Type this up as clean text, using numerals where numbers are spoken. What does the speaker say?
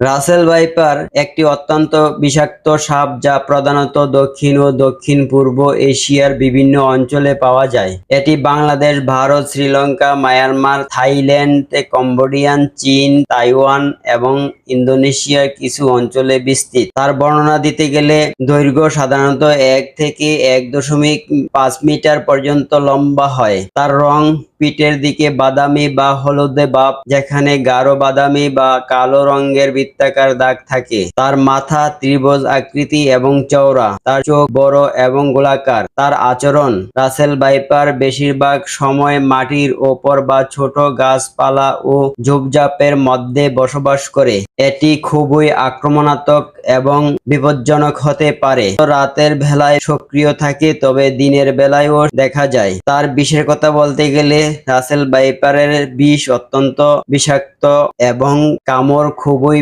Russell viper একটি অত্যন্ত বিষাক্ত সাপ যা প্রধানত দক্ষিণ ও দক্ষিণ-পূর্ব এশিয়ার বিভিন্ন অঞ্চলে পাওয়া যায়। এটি Bangladesh, Bharat, Sri Lanka, Myanmar, Thailand, Cambodia, চীন, তাইওয়ান এবং ইন্দোনেশিয়ার কিছু অঞ্চলে বিস্তৃত। তার বর্ণনা দিতে গেলে দৈর্ঘ্য সাধারণত 1 থেকে 1.5 মিটার পর্যন্ত লম্বা হয়। তার রং পিঠের দিকে বাদামি বা হলদে ভাব, যেখানে গাঢ় বাদামি বা কালো রঙের বৃত্তাকার দাগ থাকে। তার মাথা ত্রিভুজ আকৃতি এবং চওড়া। তার চোখ বড় এবং গোলাকার। তার আচরণ: রাসেল ভাইপার বেশিরভাগ সময় মাটির ওপর বা ছোট গাছপালা ও ঝোপঝাড়ের মধ্যে বসবাস করে। এটি খুবই আক্রমণাত্মক এবং বিপজ্জনক হতে পারে। রাতের বেলায় সক্রিয় থাকে, তবে দিনের বেলায়ও দেখা যায়। তার বিষের কথা বলতে গেলে রাসেল ভাইপারের বিষ অত্যন্ত বিষাক্ত এবং কামড় খুবই